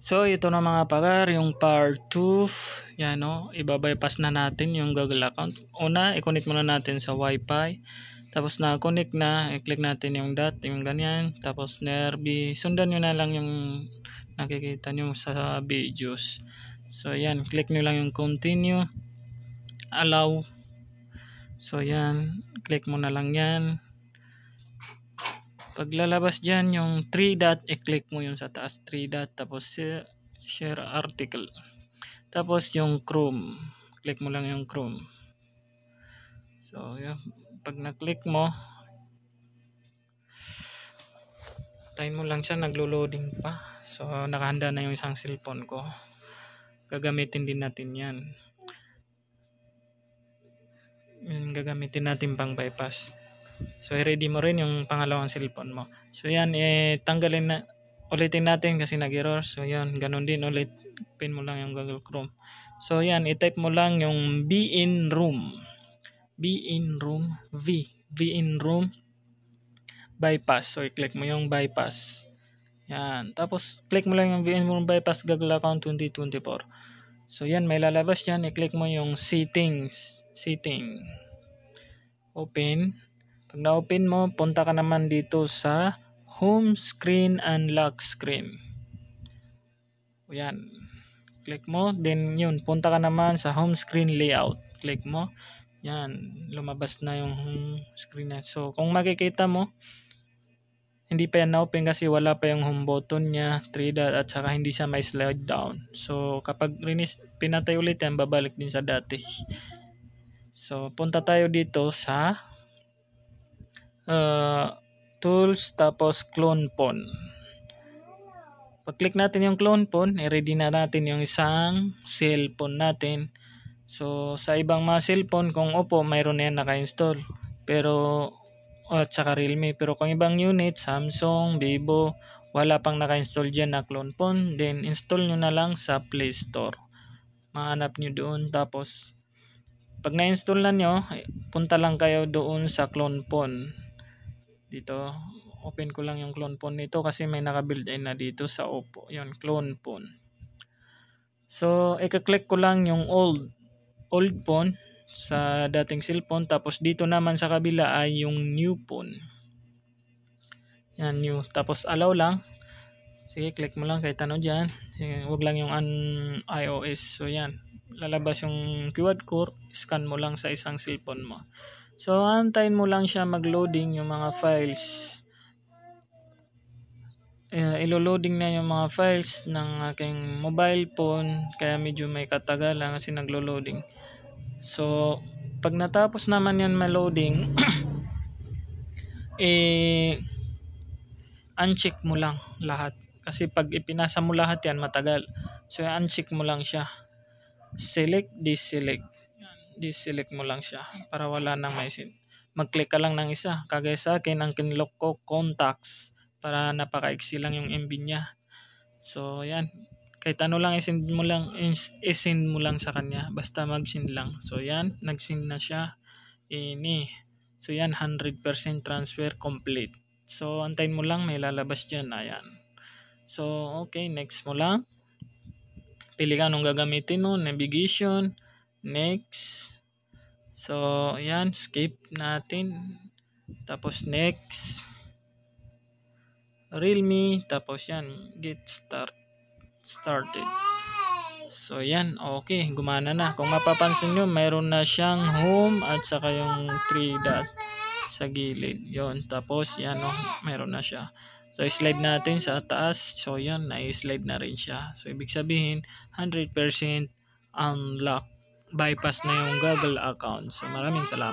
So ito na mga pagar, yung part 2. Yan no, ibabypass na natin yung Google account. Una, i-connect muna natin sa Wi-Fi. Tapos na connect na, i-click natin yung dot, yung ganyan. Tapos nearby, sundan nyo na lang yung nakikita nyo sa videos. So yan, click nyo lang yung continue, allow. So yan, click mo na lang yan. Pag lalabas dyan yung 3 dot, i-click mo yung sa taas 3 dot, tapos share article. Tapos yung Chrome, click mo lang yung Chrome. So yan, pag na-click mo, tayin mo lang siya, naglo-loading pa. So nakahanda na yung isang cellphone ko. Gagamitin din natin yan. Gagamitin natin pang bypass. So i-ready mo rin yung pangalawang cellphone mo. So yan, tanggalin na, ulitin natin kasi nag-error. So yan, ganun din ulit. Pin mo lang yung Google Chrome. So yan, i-type mo lang yung Be-in-room. Be-in-room, Be-in-room bypass. So i-click mo yung bypass. Yan, tapos click mo lang yung Be-in-room bypass Google account 2024. So yan, may lalabas yan. I-click mo yung settings. Open. Pag na-open mo, punta ka naman dito sa home screen and lock screen. Yan. Click mo. Then yun, punta ka naman sa home screen layout. Click mo. Yan. Lumabas na yung home screen na. So kung makikita mo, hindi pa yan na-open kasi wala pa yung home button niya, 3 dot, at saka hindi siya may slide down. So kapag pinatay ulit yan, babalik din sa dati. So punta tayo dito sa tools, tapos clone phone. Pag click natin yung clone phone, i-ready na natin yung isang cellphone natin. So sa ibang mga cellphone, kung Oppo, mayroon na yan naka-install. Pero at saka Realme, pero kung ibang unit, Samsung, Vivo, wala pang naka-install dyan na clone phone, then install nyo na lang sa Play Store. Mahanap nyo doon, tapos pag na-install na nyo, punta lang kayo doon sa clone phone. Dito, open ko lang yung clone phone nito kasi may naka-build in na dito sa Oppo. Yun, clone phone. So, i-click ko lang yung old phone sa dating cellphone. Tapos dito naman sa kabila ay yung new phone. Yan, new. Tapos allow lang. Sige, click mo lang kahit ano dyan. Huwag lang yung iOS. So yan, lalabas yung QR code. Scan mo lang sa isang cellphone mo. So antayin mo lang siya mag-loading yung mga files. Ilo-loading na yung mga files ng aking mobile phone. Kaya medyo may katagalan kasi naglo-loading. So pag natapos naman yan ma-loading, uncheck mo lang lahat. Kasi pag ipinasa mo lahat yan, matagal. So uncheck mo lang siya. Select, deselect. Deselect mo lang siya para wala nang maisin. Mag-click ka lang ng isa. Kagaya sa akin, ang kinlock ko, contacts. Para napaka-easy lang yung MB niya. So yan. Kahit ano lang isend mo lang sa kanya. Basta mag-send lang. So yan, nag-send na siya. So yan, 100% transfer complete. So antayin mo lang, may lalabas dyan. Ayan. So okay, next mo lang. Pili ka anong gagamitin mo. Navigation. Next. So yan, skip natin. Tapos next. Realme. Tapos yan, get started. So yan, okay, gumana na. Kung mapapansin nyo, mayroon na siyang home at saka yung 3 dot sa gilid. Yon, tapos yan, mayroon na siya. So slide natin sa taas. So yan, na-slide na rin siya. So ibig sabihin 100% unlock, bypass na yung Google account. So maraming salamat.